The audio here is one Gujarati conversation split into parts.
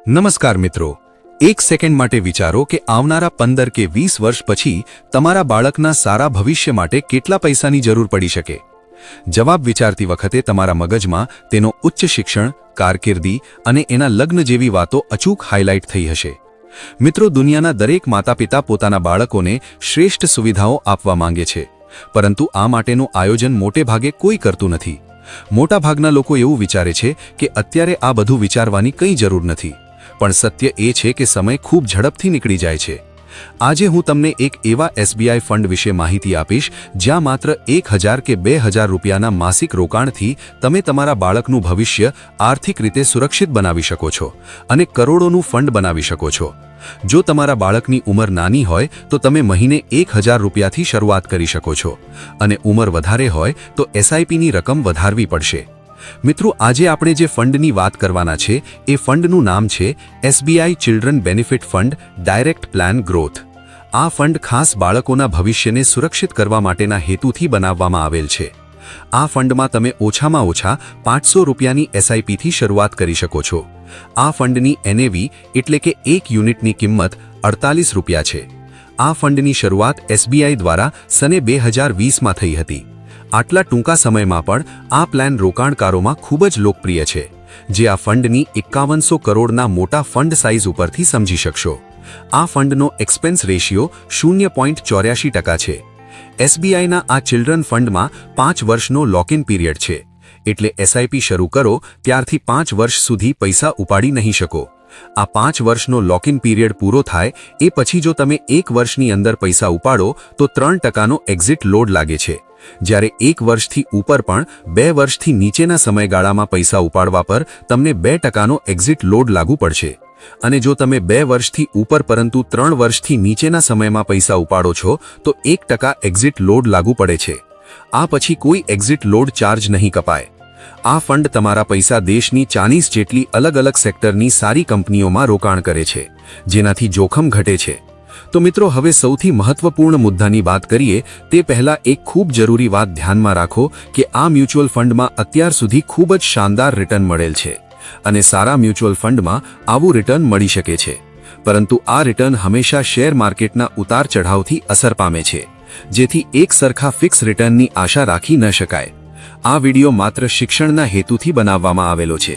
નમસ્કાર મિત્રો, એક સેકન્ડ માટે વિચારો કે આવનારા 15 કે 20 વર્ષ પછી તમારા બાળકના સારા ભવિષ્ય માટે કેટલા પૈસાની જરૂર પડી શકે. જવાબ વિચારતી વખતે તમારા મગજમાં તેનો ઉચ્ચ શિક્ષણ, કારકિર્દી અને એના લગ્ન જેવી વાતો અચૂક હાઇલાઇટ થઈ હશે. મિત્રો, દુનિયાના દરેક માતાપિતા પોતાના બાળકોને શ્રેષ્ઠ સુવિધાઓ આપવા માંગે છે, પરંતુ આ માટેનું આયોજન મોટે ભાગે કોઈ કરતું નથી. મોટાભાગના લોકો એવું વિચારે છે કે અત્યારે આ બધું વિચારવાની કંઈ જરૂર નથી, પણ સત્ય એ છે કે સમય ખૂબ ઝડપથી નીકળી જાય છે. આજે હું તમને એક એવા એસબીઆઈ ફંડ વિશે માહિતી આપીશ જ્યાં માત્ર 1000 કે 2000 રૂપિયાના માસિક રોકાણથી તમે તમારા બાળકનું ભવિષ્ય આર્થિક રીતે સુરક્ષિત બનાવી શકો છો અને કરોડોનું ફંડ બનાવી શકો છો. જો તમારા બાળકની ઉંમર નાની હોય તો તમે મહિને 1000 રૂપિયાથી શરૂઆત કરી શકો છો અને ઉંમર વધારે હોય તો એસઆઈપીની રકમ વધારવી પડશે. મિત્રો, આજે આપણે જે ફંડની વાત કરવાના છે એ ફંડનું નામ છે SBI children benefit fund direct plan growth. આ ફંડ ખાસ બાળકોના ભવિષ્યને સુરક્ષિત કરવા માટેના હેતુથી બનાવવામાં આવેલ છે. આ ફંડમાં તમે ઓછામાં ઓછા 500 રૂપિયાની એસઆઈપીથી શરૂઆત કરી શકો છો. આ ફંડની એનએવી એટલે કે એક યુનિટની કિંમત 48 રૂપિયા છે. આ ફંડની શરૂઆત એસબીઆઈ દ્વારા સને 2020માં થઈ હતી. આટલા ટૂંકા સમયમાં પણ આ પ્લાન રોકાણકારોમાં ખૂબ જ લોકપ્રિય છે, જે આ ફંડની 5100 કરોડના મોટા ફંડ સાઇઝ ઉપરથી સમજી શકશો. આ ફંડનો એક્સપેન્સ રેશિયો 0.84% છે. એસબીઆઈના આ ચિલ્ડ્રન ફંડમાં 5 વર્ષનો લોકઇન પીરિયડ છે, એટલે એસઆઈપી શરૂ કરો ત્યારથી 5 વર્ષ સુધી પૈસા ઉપાડી નહીં શકો. આ 5 વર્ષનો લોકઇન પીરિયડ પૂરો થાય એ પછી જો તમે 1 વર્ષની અંદર પૈસા ઉપાડો તો 3%નો એક્ઝિટ લોડ લાગે છે, જ્યારે 1 વર્ષથી ઉપર પણ 2 વર્ષથી નીચેના સમયગાળામાં પૈસા ઉપાડવા પર તમને 2%નો એક્ઝિટ લોડ લાગુ પડશે. અને જો તમે 2 વર્ષથી ઉપર પરંતુ 3 વર્ષથી નીચેના સમયમાં પૈસા ઉપાડો છો તો 1% એક્ઝિટ લોડ લાગુ પડે છે. આ પછી કોઈ એક્ઝિટ લોડ ચાર્જ નહીં કપાય. આ ફંડ તમારા પૈસા દેશની 40 જેટલી અલગ અલગ સેક્ટરની સારી કંપનીઓમાં રોકાણ કરે છે, જેનાથી જોખમ ઘટે છે. તો મિત્રો, હવે સૌથી મહત્વપૂર્ણ મુદ્દાની વાત કરીએ તે પહેલા એક ખૂબ જરૂરી વાત ધ્યાનમાં રાખો કે આ મ્યુચ્યુઅલ ફંડમાં અત્યાર સુધી ખૂબ જ શાનદાર રિટર્ન મળેલ છે અને સારા મ્યુચ્યુઅલ ફંડમાં આવું રિટર્ન મળી શકે છે, પરંતુ આ રિટર્ન હંમેશા શેર માર્કેટના ઉતાર ચઢાવથી અસર પામે છે, જેથી એક સરખા ફિક્સ રિટર્નની આશા રાખી ન શકાય. આ વિડિયો માત્ર શિક્ષણના હેતુથી બનાવવામાં આવેલો છે.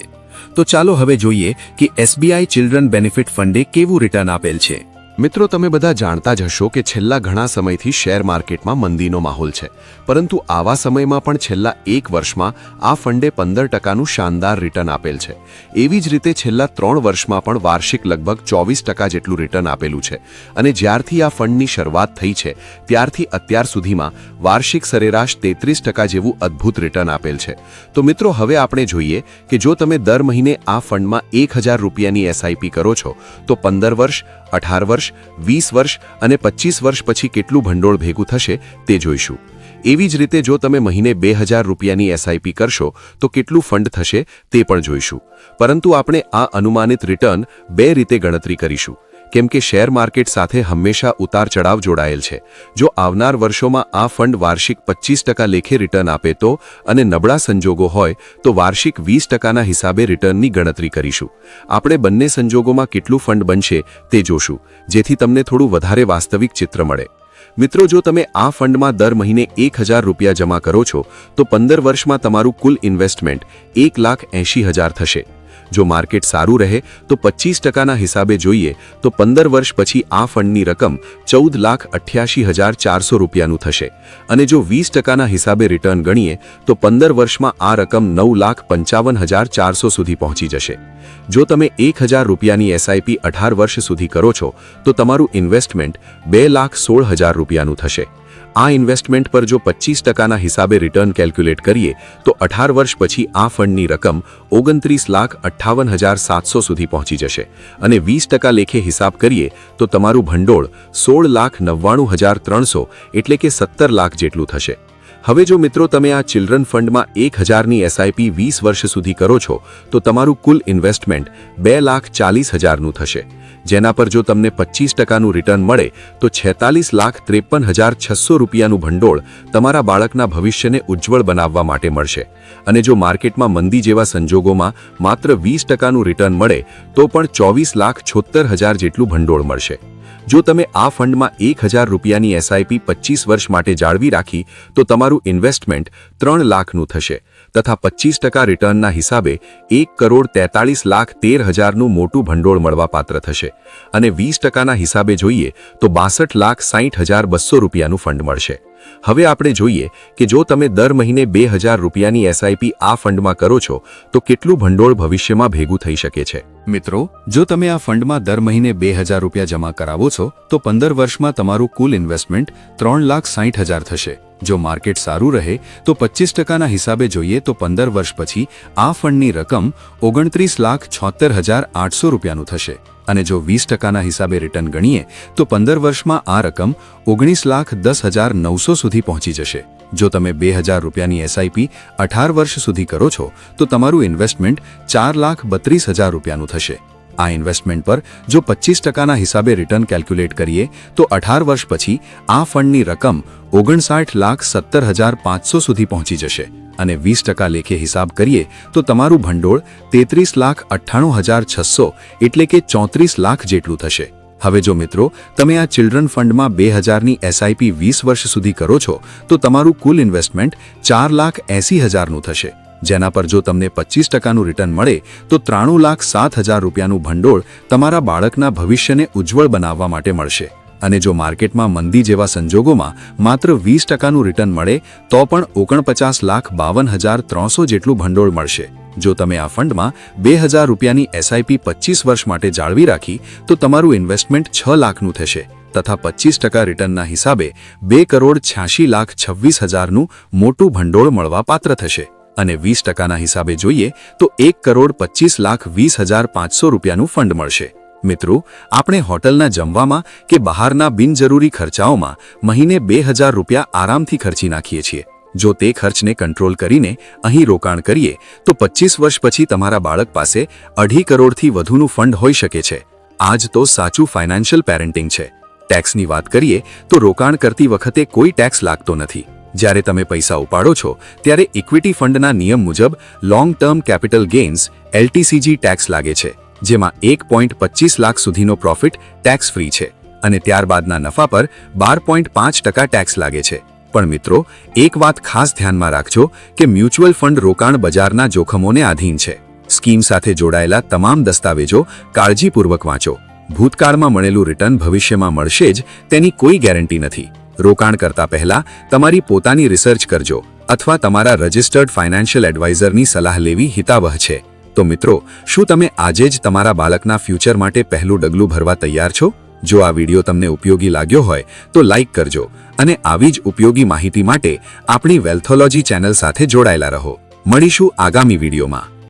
તો ચાલો હવે જોઈએ કે એસબીઆઈ ચિલ્ડ્રન બેનિફિટ ફંડે કેવું રિટર્ન આપેલ છે. મિત્રો, તમે બધા જાણતા જ હશો કે છેલ્લા ઘણા સમયથી શેર માર્કેટમાં મંદીનો માહોલ છે, પરંતુ આવા સમયમાં પણ છેલ્લા 1 વર્ષમાં આ ફંડે 15%નું શાનદાર રિટર્ન આપેલ છે. એવી જ રીતે છેલ્લા 3 વર્ષમાં પણ વાર્ષિક લગભગ 24% જેટલું રિટર્ન આપેલું છે અને જ્યારથી આ ફંડની શરૂઆત થઈ છે ત્યારથી અત્યાર સુધીમાં વાર્ષિક સરેરાશ 33% જેવું અદ્ભુત રિટર્ન આપેલ છે. તો મિત્રો, હવે આપણે જોઈએ કે જો તમે દર મહિને આ ફંડમાં 1000 રૂપિયાની એસઆઈપી કરો છો તો 15 વર્ષ, 18 વર્ષ, 20 વર્ષ અને 25 વર્ષ પછી કેટલું ભંડોળ ભેગું થશે તે જોઈશું. એવી જ રીતે જો તમે મહિને 2000 રૂપિયાની એસઆઈપી કરશો તો કેટલું ફંડ થશે તે પણ જોઈશું. પરંતુ આપણે આ અનુમાનિત રિટર્ન 2 રીતે ગણતરી કરીશું, કેમ કે શેર માર્કેટ સાથે હંમેશા ઉતાર ચઢાવ જોડાયેલ છે. જો આવનાર વર્ષોમાં આ ફંડ વાર્ષિક 25% લેખે રિટર્ન આપે તો અને નબળા સંજોગો હોય તો વાર્ષિક 20%ના હિસાબે રિટર્નની ગણતરી કરીશું. આપણે બંને સંજોગોમાં કેટલું ફંડ બનશે તે જોશું, જેથી તમને થોડું વધારે વાસ્તવિક ચિત્ર મળે. મિત્રો, જો તમે આ ફંડમાં દર મહિને 1000 રૂપિયા જમા કરો છો તો 15 વર્ષમાં તમારું કુલ ઇન્વેસ્ટમેન્ટ 1,80,000 થશે. જો માર્કેટ સારું રહે તો 25%ના હિસાબે જોઈએ તો 15 વર્ષ પછી આ ફંડની રકમ 14,88,400 રૂપિયાનું થશે અને જો 20%ના હિસાબે રિટર્ન ગણીએ તો 15 વર્ષમાં આ રકમ 9,55,400 સુધી પહોંચી જશે. જો તમે 1000 રૂપિયાની એસઆઈપી 18 વર્ષ સુધી કરો છો તો તમારું ઇન્વેસ્ટમેન્ટ 2,16,000 રૂપિયાનું થશે. આ ઇન્વેસ્ટમેન્ટ પર જો 25%ના હિસાબે રિટર્ન કેલ્ક્યુલેટ કરીએ તો 18 વર્ષ પછી આ ફંડની રકમ 29,58,700 સુધી પહોંચી જશે અને 20% લેખે હિસાબ કરીએ તો તમારું ભંડોળ 16,99,300 એટલે કે 17 લાખ જેટલું થશે. હવે જો મિત્રો તમે આ ચિલ્ડ્રન ફંડમાં 1000ની એસઆઈપી 20 વર્ષ સુધી કરો છો તો તમારું કુલ ઇન્વેસ્ટમેન્ટ 2,40,000નું થશે, જેના પર જો તમને 25%નું રિટર્ન મળે તો 46,53,600 રૂપિયાનું ભંડોળ તમારા બાળકના ભવિષ્યને ઉજ્જવળ બનાવવા માટે મળશે. અને જો માર્કેટમાં મંદી જેવા સંજોગોમાં માત્ર 20%નું રિટર્ન મળે તો પણ 24,76,000 જેટલું ભંડોળ મળશે. જો તમે આ ફંડમાં 1,000 રૂપિયાની એસઆઈપી 25 વર્ષ માટે જાળવી રાખી તો તમારું ઇન્વેસ્ટમેન્ટ 3 લાખનું થશે તથા 25% રિટર્નના હિસાબે 1,43,13,000નું મોટું ભંડોળ મળવાપાત્ર થશે અને 20%ના હિસાબે જોઈએ તો 62,60,200 રૂપિયાનું ફંડ મળશે. હવે આપણે જોઈએ કે જો તમે દર મહિને 2,000 રૂપિયાની એસઆઈપી આ ફંડમાં કરો છો તો કેટલું ભંડોળ ભવિષ્યમાં ભેગું થઈ શકે છે. મિત્રો, જો તમે આ ફંડમાં દર મહિને 2,000 રૂપિયા જમા કરાવો છો તો 15 વર્ષમાં તમારું કુલ ઇન્વેસ્ટમેન્ટ 3,60,000 થશે. જો માર્કેટ સારું રહે તો 25%ના હિસાબે જોઈએ તો 15 વર્ષ પછી આ ફંડની રકમ 29,76,800 રૂપિયાનું થશે અને જો 20%ના હિસાબે રિટર્ન ગણીએ તો 15 વર્ષમાં આ રકમ 19,10,900 સુધી પહોંચી જશે. જો તમે 2,000 રૂપિયાની એસઆઈપી 18 વર્ષ સુધી કરો છો તો તમારું ઇન્વેસ્ટમેન્ટ 4,32,000 રૂપિયાનું થશે. આ ઇન્વેસ્ટમેન્ટ પર જો 25%ના હિસાબે રિટર્ન કેલ્ક્યુલેટ કરીએ તો 18 વર્ષ પછી આ ફંડની રકમ 59,70,500 સુધી પહોંચી જશે અને 20% લેખે હિસાબ કરીએ તો તમારું ભંડોળ 33,98,600 એટલે કે 34 લાખ જેટલું થશે. હવે જો મિત્રો તમે આ ચિલ્ડ્રન ફંડમાં 2,000ની એસઆઈપી 20 વર્ષ સુધી કરો છો તો તમારું કુલ ઇન્વેસ્ટમેન્ટ 4,80,000નું થશે, જેના પર જો તમને 25%નું રિટર્ન મળે તો 93,07,000 રૂપિયાનું ભંડોળ તમારા બાળકના ભવિષ્યને ઉજ્જવળ બનાવવા માટે મળશે. અને જો માર્કેટમાં મંદી જેવા સંજોગોમાં માત્ર 20%નું રિટર્ન મળે તો પણ 49,52,300 જેટલું ભંડોળ મળશે. જો તમે આ ફંડમાં 2,000 રૂપિયાની એસઆઈપી 25 વર્ષ માટે જાળવી રાખી તો તમારું ઇન્વેસ્ટમેન્ટ 6 લાખનું થશે તથા 25% રિટર્નના હિસાબે 2,86,26,000નું મોટું ભંડોળ મળવાપાત્ર થશે અને 20%ના હિસાબે જોઈએ તો 1,25,20,500 રૂપિયાનું ફંડ મળશે. મિત્રો, આપણે હોટલના જમવામાં કે બહારના બિનજરૂરી ખર્ચાઓમાં મહિને 2,000 રૂપિયા આરામથી ખર્ચી નાખીએ છીએ. જો તે ખર્ચને કંટ્રોલ કરીને અહીં રોકાણ કરીએ તો 25 વર્ષ પછી તમારા બાળક પાસે 2.5 કરોડથી વધુનું ફંડ હોઈ શકે છે. આ જ તો સાચું ફાઇનાન્શિયલ પેરેન્ટિંગ છે. ટેક્સની વાત કરીએ તો રોકાણ કરતી વખતે કોઈ ટેક્સ લાગતો નથી. જ્યારે તમે પૈસા ઉપાડો છો ત્યારે ઇક્વિટી ફંડના નિયમ મુજબ long term capital gains LTCG tax લાગે છે, જેમાં 1.25 લાખ સુધીનો પ્રોફિટ ટેક્સ ફ્રી છે અને ત્યારબાદના નફા પર 12.5% ટેક્સ લાગે છે. પણ મિત્રો, એક વાત ખાસ ધ્યાનમાં રાખજો કે મ્યુચ્યુઅલ ફંડ રોકાણ બજારના જોખમોને આધીન છે. સ્કીમ સાથે જોડાયેલા તમામ દસ્તાવેજો કાળજીપૂર્વક વાંચો. ભૂતકાળમાં મળેલું રિટર્ન ભવિષ્યમાં મળશે જ તેની કોઈ ગેરંટી નથી. રોકાણ કરતા પહેલા તમારી પોતાની રિસર્ચ કરજો અથવા તમારા રજિસ્ટર્ડ ફાઇનાન્શિયલ એડવાઇઝરની સલાહ લેવી હિતાવહ છે. તો મિત્રો, શું તમે આજે જ તમારા બાળકના ફ્યુચર માટે પહેલું ડગલું ભરવા તૈયાર છો? જો આ વિડિયો તમને ઉપયોગી લાગ્યો હોય તો લાઇક કરજો અને આવી જ ઉપયોગી માહિતી માટે આપણી વેલ્થોલોજી ચેનલ સાથે જોડાયેલા રહો. મળીશું આગામી વિડિયોમાં.